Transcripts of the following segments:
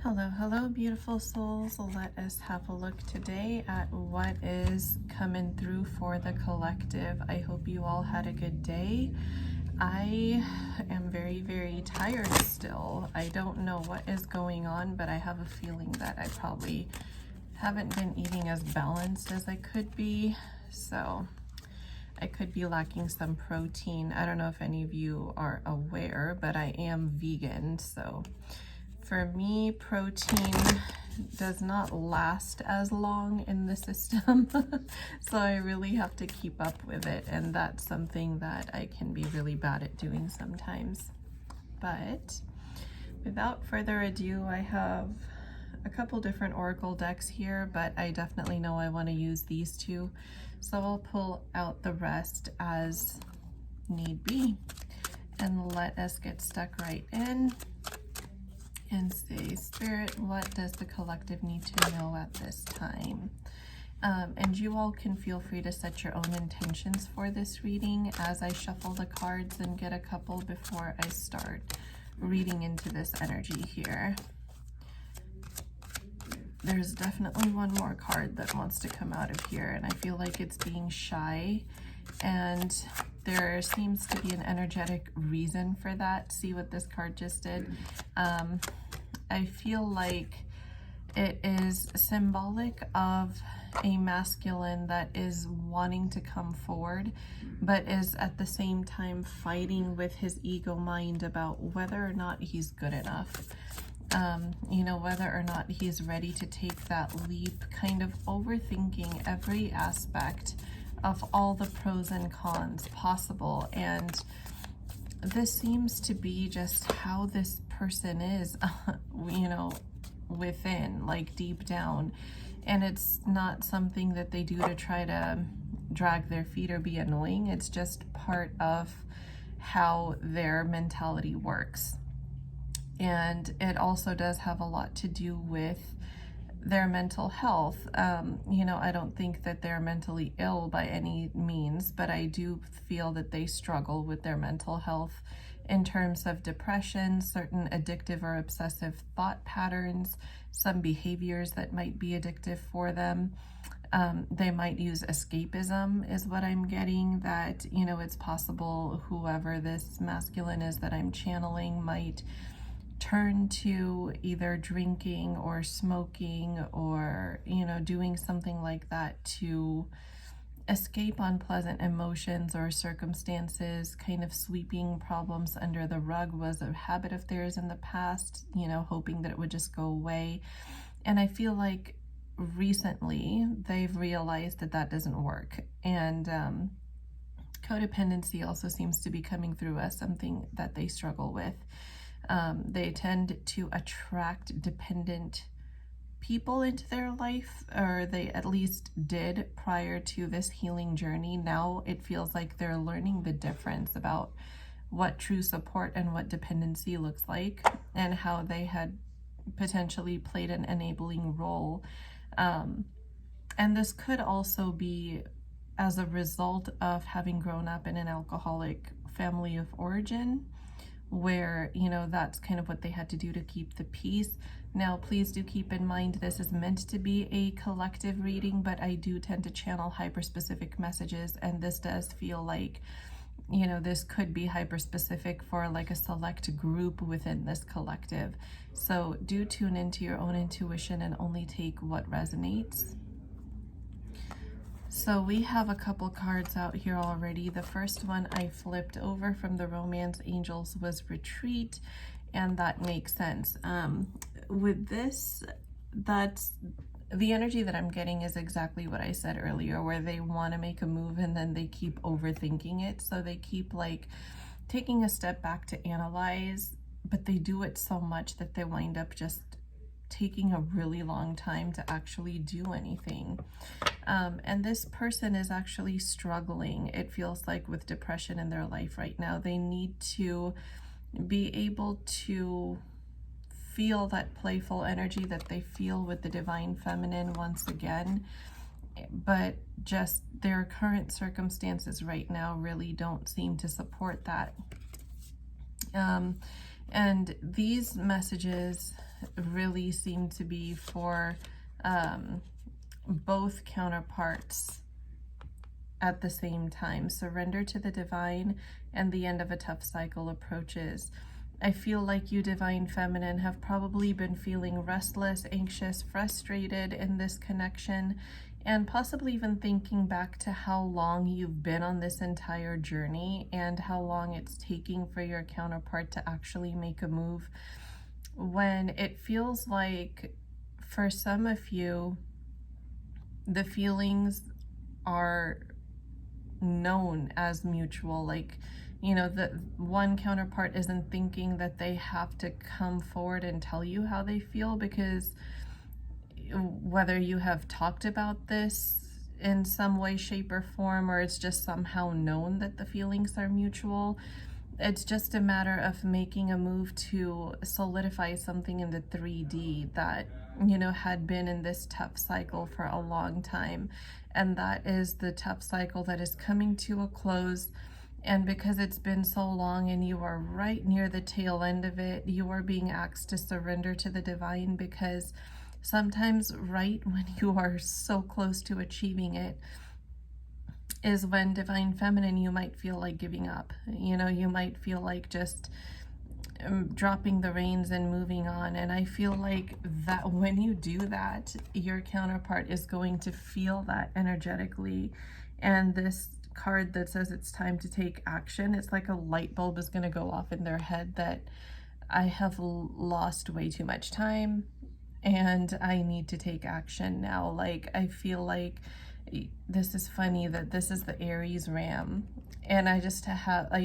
Hello, hello, beautiful souls. Let us have a look today at what is coming through for the collective. I hope you all had a good day. I am very, very tired still. I don't know what is going on, but I have a feeling that I probably haven't been eating as balanced as I could be. So I could be lacking some protein. I don't know if any of you are aware, but I am vegan, so for me, protein does not last as long in the system, so I really have to keep up with it, and that's something that I can be really bad at doing sometimes. But without further ado, I have a couple different oracle decks here, but I definitely know I want to use these two, so I'll pull out the rest as need be, and let us get stuck right in and say, Spirit, what does the collective need to know at this time? And you all can feel free to set your own intentions for this reading as I shuffle the cards and get a couple before I start reading into this energy here. There's definitely one more card that wants to come out of here, and I feel like it's being shy, and there seems to be an energetic reason for that. See what this card just did? I feel like it is symbolic of a masculine that is wanting to come forward, but is at the same time fighting with his ego mind about whether or not he's good enough. Whether or not he's ready to take that leap, kind of overthinking every aspect of all the pros and cons possible. And this seems to be just how this person is, within, like deep down. And it's not something that they do to try to drag their feet or be annoying. It's just part of how their mentality works. And it also does have a lot to do with their mental health. I don't think that they're mentally ill by any means, but I do feel that they struggle with their mental health in terms of depression, certain addictive or obsessive thought patterns, some behaviors that might be addictive for them. They might use escapism is what I'm getting, that, it's possible whoever this masculine is that I'm channeling might turn to either drinking or smoking or, doing something like that to escape unpleasant emotions or circumstances. Kind of sweeping problems under the rug was a habit of theirs in the past, hoping that it would just go away. And I feel like recently they've realized that that doesn't work. And codependency also seems to be coming through as something that they struggle with. They tend to attract dependent people into their life, or they at least did prior to this healing journey. Now it feels like they're learning the difference about what true support and what dependency looks like, and how they had potentially played an enabling role. And this could also be as a result of having grown up in an alcoholic family of origin, where, that's kind of what they had to do to keep the peace. Now, please do keep in mind this is meant to be a collective reading, but I do tend to channel hyper-specific messages, and this does feel like, this could be hyper-specific for like a select group within this collective. So do tune into your own intuition and only take what resonates. So we have a couple cards out here already. The first one I flipped over from the Romance Angels was Retreat, and that makes sense. With this, that's the energy that I'm getting is exactly what I said earlier, where they want to make a move and then they keep overthinking it. So they keep like taking a step back to analyze, but they do it so much that they wind up just taking a really long time to actually do anything. And this person is actually struggling, it feels like, with depression in their life right now. They need to be able to feel that playful energy that they feel with the divine feminine once again, but just their current circumstances right now really don't seem to support that. And these messages really seem to be for both counterparts at the same time. Surrender to the divine, and the end of a tough cycle approaches. I feel like you, Divine Feminine, have probably been feeling restless, anxious, frustrated in this connection, and possibly even thinking back to how long you've been on this entire journey and how long it's taking for your counterpart to actually make a move, when it feels like for some of you, the feelings are known as mutual. Like, you know, the one counterpart isn't thinking that they have to come forward and tell you how they feel, because whether you have talked about this in some way, shape, or form, or it's just somehow known that the feelings are mutual, it's just a matter of making a move to solidify something in the 3D that, you know, had been in this tough cycle for a long time. And that is the tough cycle that is coming to a close. And because it's been so long and you are right near the tail end of it, you are being asked to surrender to the divine, because sometimes right when you are so close to achieving it is when, Divine Feminine, you might feel like giving up. You know, you might feel like just dropping the reins and moving on. And I feel like that when you do that, your counterpart is going to feel that energetically. And this card that says it's time to take action, it's like a light bulb is going to go off in their head that I have lost way too much time and I need to take action now. Like, I feel like this is funny that this is the Aries ram, and I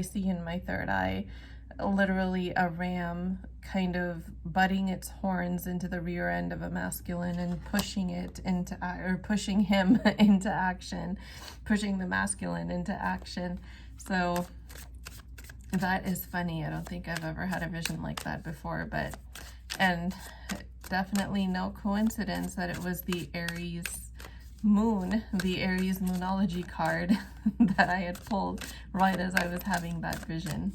see in my third eye literally a ram kind of butting its horns into the rear end of a masculine and pushing it into, or pushing him into action, pushing the masculine into action. So that is funny. I don't think I've ever had a vision like that before, but, and definitely no coincidence that it was the Aries moon, the Aries moonology card that I had pulled right as I was having that vision.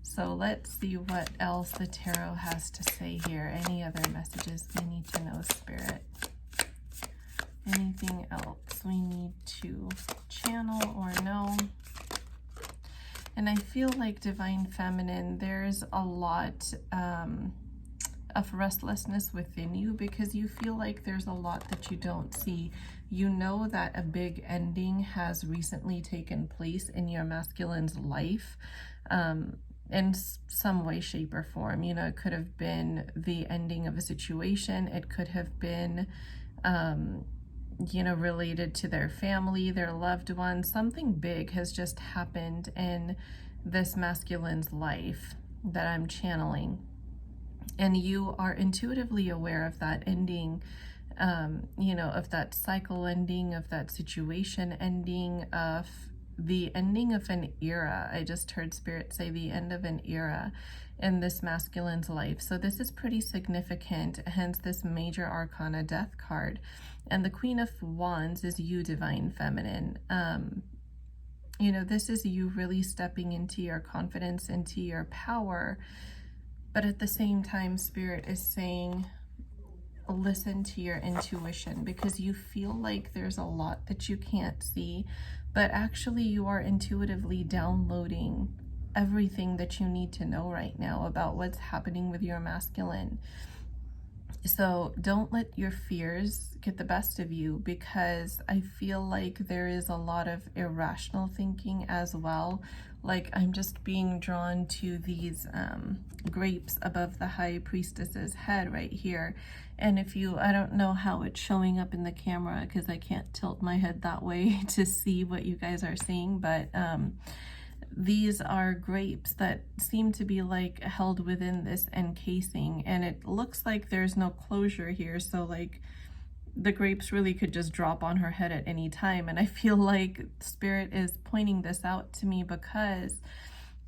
So let's see what else the tarot has to say here. Any other messages we need to know, Spirit? Anything else we need to channel or know? And I feel like, Divine Feminine, there's a lot of restlessness within you, because you feel like there's a lot that you don't see. You know that a big ending has recently taken place in your masculine's life, in some way, shape, or form. You know, it could have been the ending of a situation. It could have been, you know, related to their family, their loved ones. Something big has just happened in this masculine's life that I'm channeling. And you are intuitively aware of that ending, you know, of that cycle ending, of that situation ending, of the ending of an era. I just heard Spirit say the end of an era in this masculine's life. So this is pretty significant, hence this major arcana death card. And the Queen of Wands is you, Divine Feminine. You know, this is you really stepping into your confidence, into your power. But at the same time, Spirit is saying, listen to your intuition, because you feel like there's a lot that you can't see, but actually you are intuitively downloading everything that you need to know right now about what's happening with your masculine. So don't let your fears get the best of you, because I feel like there is a lot of irrational thinking as well. Like, I'm just being drawn to these grapes above the High Priestess's head right here. And if you, I don't know how it's showing up in the camera because I can't tilt my head that way to see what you guys are seeing, but these are grapes that seem to be like held within this encasing, and it looks like there's no closure here. So like the grapes really could just drop on her head at any time. And I feel like Spirit is pointing this out to me because,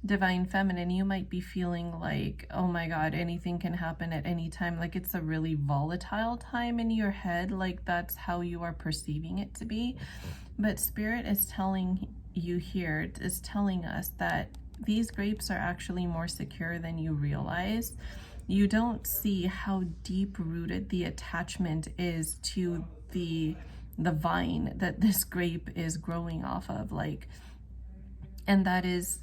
Divine Feminine, you might be feeling like, oh my God, anything can happen at any time. Like it's a really volatile time in your head. Like that's how you are perceiving it to be. But Spirit is telling you here, is telling us that these grapes are actually more secure than you realize. you don't see how deep rooted the attachment is to the vine that this grape is growing off of, like, and that is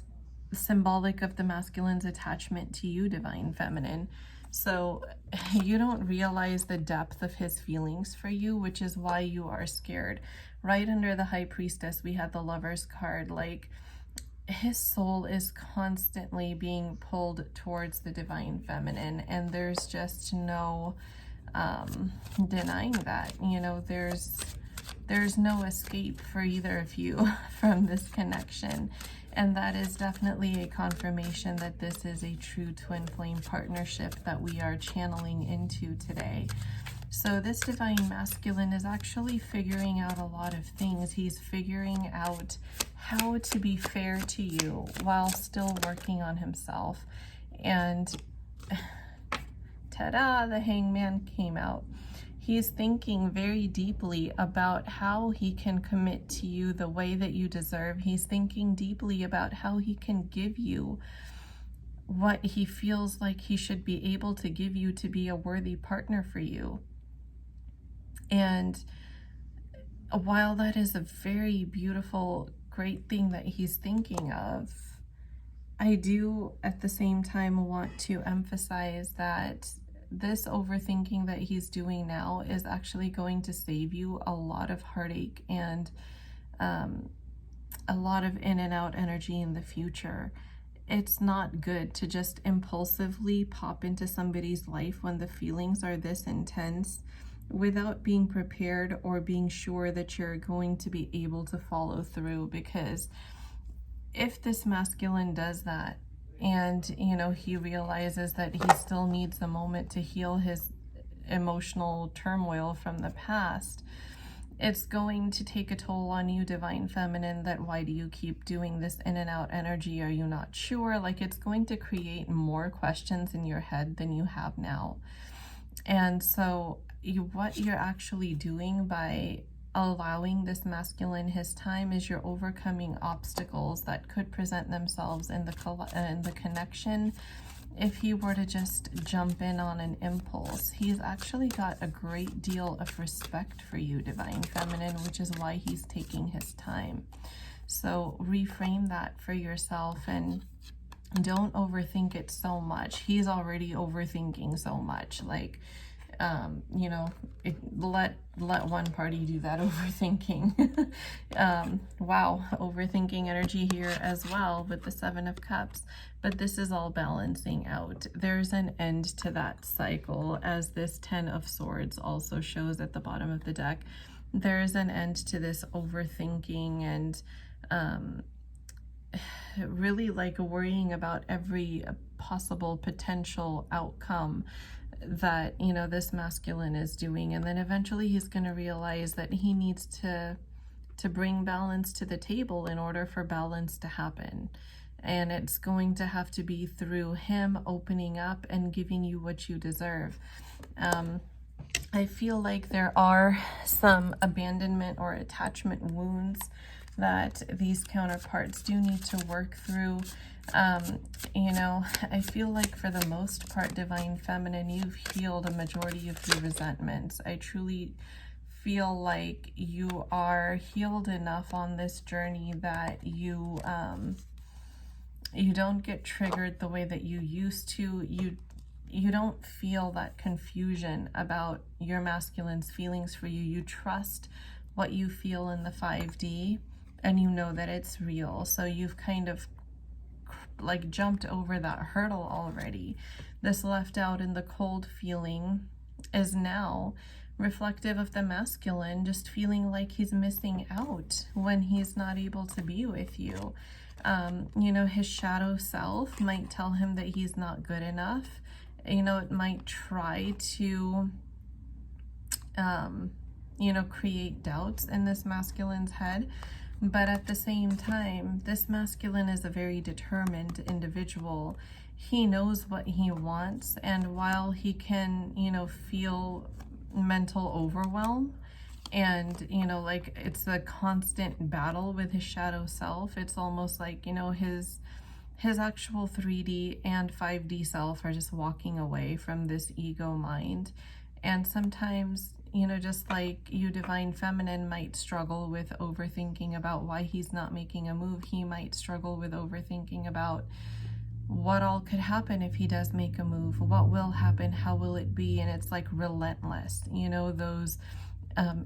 symbolic of the masculine's attachment to you, divine feminine. So you don't realize the depth of his feelings for you, which is why you are scared. Right under the high priestess, we had the Lover's card. Like, his soul is constantly being pulled towards the divine feminine, and there's just no denying that. You know, there's no escape for either of you from this connection. And that is definitely a confirmation that this is a true twin flame partnership that we are channeling into today. So this divine masculine is actually figuring out a lot of things. He's figuring out how to be fair to you while still working on himself. And ta-da, the Hangman came out. He's thinking very deeply about how he can commit to you the way that you deserve. He's thinking deeply about how he can give you what he feels like he should be able to give you to be a worthy partner for you. And while that is a very beautiful, great thing that he's thinking of, I do at the same time want to emphasize that this overthinking that he's doing now is actually going to save you a lot of heartache and a lot of in and out energy in the future. It's not good to just impulsively pop into somebody's life when the feelings are this intense without being prepared or being sure that you're going to be able to follow through. Because if this masculine does that, and, you know, he realizes that he still needs a moment to heal his emotional turmoil from the past, it's going to take a toll on you, divine feminine, that why do you keep doing this in and out energy? Are you not sure? Like, it's going to create more questions in your head than you have now. And so what you're actually doing by allowing this masculine his time is you're overcoming obstacles that could present themselves in the connection if he were to just jump in on an impulse. He's actually got a great deal of respect for you, divine feminine, which is why he's taking his time. So reframe that for yourself and don't overthink it so much. He's already overthinking so much. Like, you know, let one party do that overthinking. Wow, overthinking energy here as well with the Seven of Cups. But this is all balancing out. There's an end to that cycle, as this Ten of Swords also shows at the bottom of the deck. There's an end to this overthinking and really like worrying about every possible potential outcome that, you know, this masculine is doing. And then eventually he's going to realize that he needs to bring balance to the table in order for balance to happen. And it's going to have to be through him opening up and giving you what you deserve. I feel like there are some abandonment or attachment wounds that these counterparts do need to work through. You know, I feel like for the most part, divine feminine, you've healed a majority of your resentments. I truly feel like you are healed enough on this journey that you don't get triggered the way that you used to. You don't feel that confusion about your masculine's feelings for you. You trust what you feel in the 5D, and you know that it's real. So you've kind of like jumped over that hurdle already. This left out in the cold feeling is now reflective of the masculine just feeling like he's missing out when he's not able to be with you. You know, his shadow self might tell him that he's not good enough. You know, it might try to you know, create doubts in this masculine's head. But at the same time, this masculine is a very determined individual. He knows what he wants, and while he can, you know, feel mental overwhelm and, you know, like it's a constant battle with his shadow self, it's almost like, you know, his his actual 3D and 5D self are just walking away from this ego mind. And sometimes, you know, just like you, Divine Feminine, might struggle with overthinking about why he's not making a move, he might struggle with overthinking about what all could happen if he does make a move, what will happen, how will it be, and it's like relentless. You know, those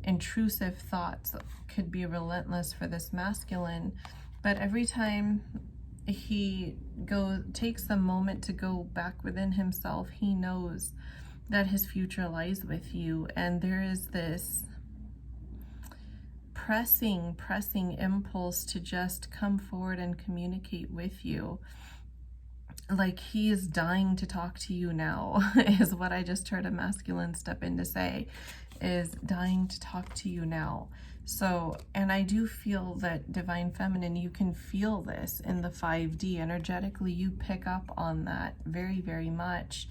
intrusive thoughts could be relentless for this masculine, but every time he takes the moment to go back within himself, he knows that his future lies with you, and there is this pressing impulse to just come forward and communicate with you. Like he is dying to talk to you now, is what I just heard a masculine step in to say, is dying to talk to you now. So, and I do feel that, Divine Feminine, you can feel this in the 5D. Energetically, you pick up on that very, very much,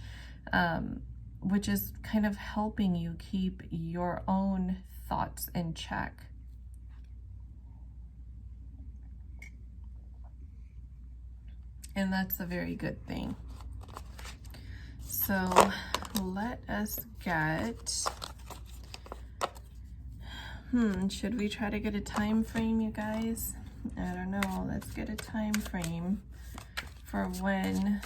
which is kind of helping you keep your own thoughts in check. And that's a very good thing. So let us get, should we try to get a time frame, you guys? I don't know. Let's get a time frame for when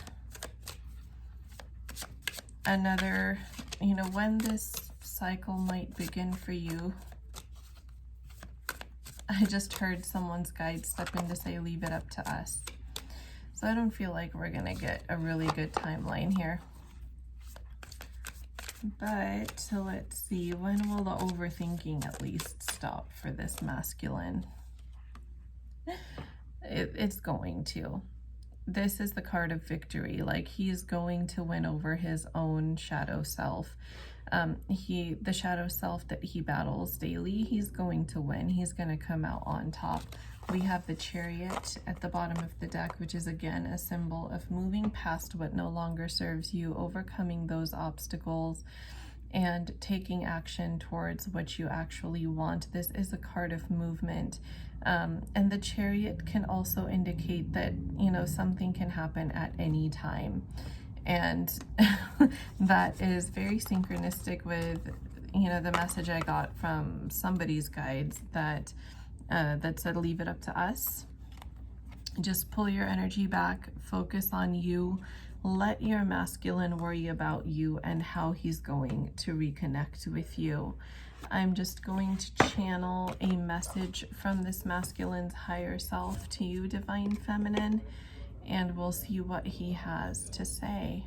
another, you know, when this cycle might begin for you. I just heard someone's guide step in to say, leave it up to us. So I don't feel like we're gonna get a really good timeline here. But let's see, when will the overthinking at least stop for this masculine? It's going to. This is the card of victory. Like, he is going to win over his own shadow self. The shadow self that he battles daily, he's going to win. He's going to come out on top. We have the Chariot at the bottom of the deck, which is again a symbol of moving past what no longer serves you, overcoming those obstacles, and taking action towards what you actually want. This is a card of movement. And the Chariot can also indicate that, you know, something can happen at any time. And that is very synchronistic with, you know, the message I got from somebody's guides that that said, leave it up to us. Just pull your energy back, focus on you, let your masculine worry about you and how he's going to reconnect with you. I'm just going to channel a message from this masculine's higher self to you, Divine Feminine, and we'll see what he has to say.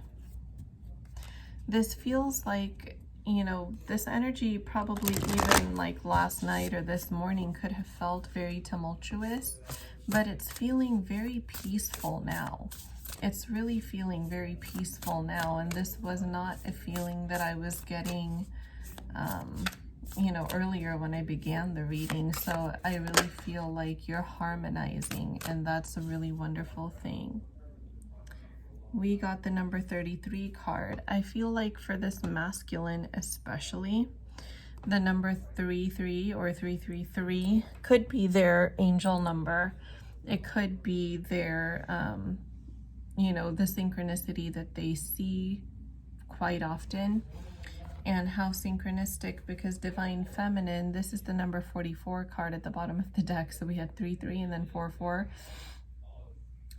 This feels like, you know, this energy probably even like last night or this morning could have felt very tumultuous, but it's feeling very peaceful now. It's really feeling very peaceful now, and this was not a feeling that I was getting, you know, earlier when I began the reading. So I really feel like you're harmonizing, and that's a really wonderful thing. We got the number 33 card. I feel like for this masculine especially, the number 33 or 333 could be their angel number. It could be their, you know, the synchronicity that they see quite often. And how synchronistic, because Divine Feminine, this is the number 44 card at the bottom of the deck. So we had 3-3 and then 4-4.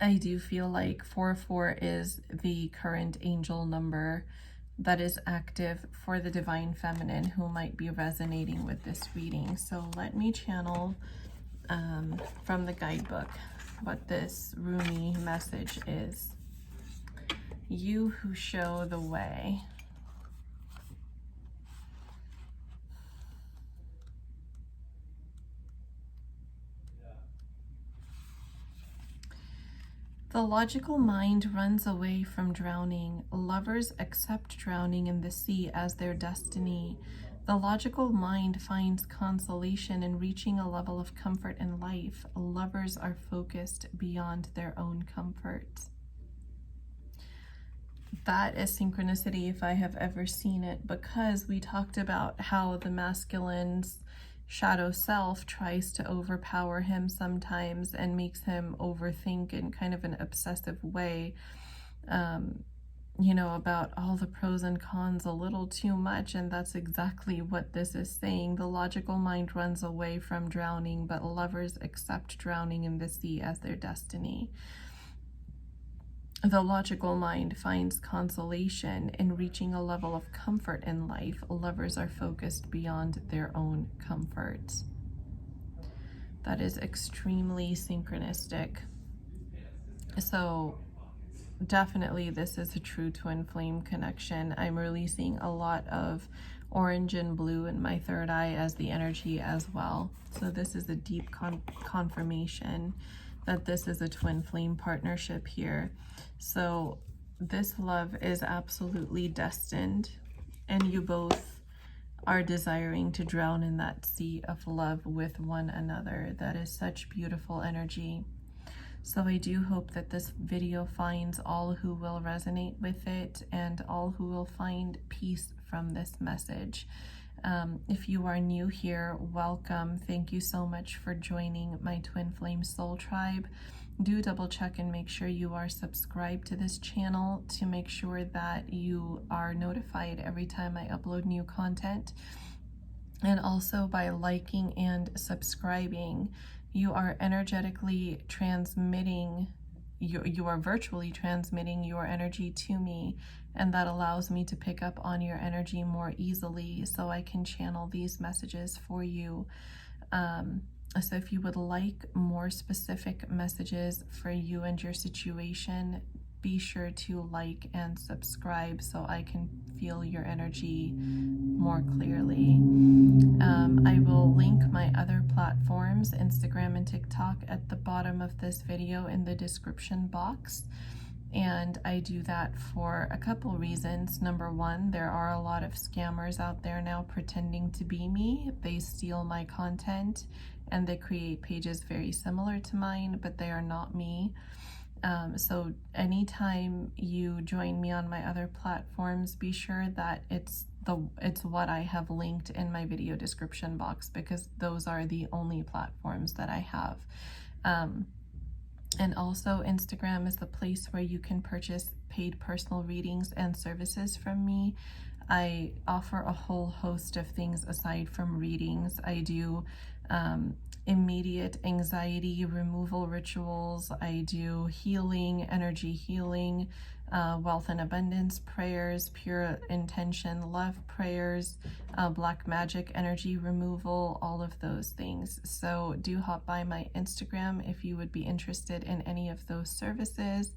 I do feel like 4-4 is the current angel number that is active for the Divine Feminine who might be resonating with this reading. So let me channel from the guidebook what this Rumi message is. You who show the way. The logical mind runs away from drowning. Lovers accept drowning in the sea as their destiny. The logical mind finds consolation in reaching a level of comfort in life. Lovers are focused beyond their own comfort. That is synchronicity if I have ever seen it, because we talked about how the masculines shadow self tries to overpower him sometimes and makes him overthink in kind of an obsessive way, about all the pros and cons a little too much. And that's exactly what this is saying. The logical mind runs away from drowning, but lovers accept drowning in the sea as their destiny. The logical mind finds consolation in reaching a level of comfort in life. Lovers are focused beyond their own comfort. That is extremely synchronistic. So definitely this is a true twin flame connection. I'm releasing a lot of orange and blue in my third eye as the energy as well. So this is a deep confirmation that this is a twin flame partnership here. So this love is absolutely destined, and you both are desiring to drown in that sea of love with one another. That is such beautiful energy. So I do hope that this video finds all who will resonate with it and all who will find peace from this message. If you are new here, welcome. Thank you so much for joining my Twin Flame Soul Tribe. Do double check and make sure you are subscribed to this channel to make sure that you are notified every time I upload new content. And also by liking and subscribing, you are energetically transmitting, you are virtually transmitting your energy to me, and that allows me to pick up on your energy more easily so I can channel these messages for you. So if you would like more specific messages for you and your situation, be sure to like and subscribe so I can feel your energy more clearly. I will link my other platforms, Instagram and TikTok, at the bottom of this video in the description box. And I do that for a couple reasons. Number one, there are a lot of scammers out there now pretending to be me. They steal my content and they create pages very similar to mine, but they are not me. So anytime you join me on my other platforms, be sure that it's what I have linked in my video description box, because those are the only platforms that I have. And also Instagram is the place where you can purchase paid personal readings and services from me. I offer a whole host of things aside from readings. I do immediate anxiety removal rituals. I do healing, energy healing, wealth and abundance prayers, pure intention love prayers, black magic energy removal, all of those things. So do hop by my Instagram if you would be interested in any of those services,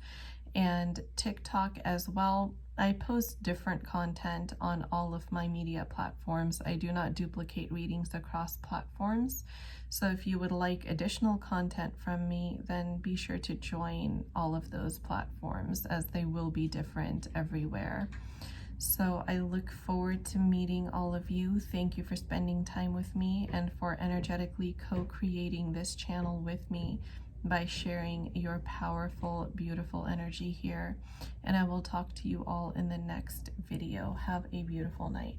and TikTok as well. I post different content on all of my media platforms. I do not duplicate readings across platforms. So if you would like additional content from me, then be sure to join all of those platforms, as they will be different everywhere. So I look forward to meeting all of you. Thank you for spending time with me and for energetically co-creating this channel with me by sharing your powerful, beautiful energy here. And I will talk to you all in the next video. Have a beautiful night.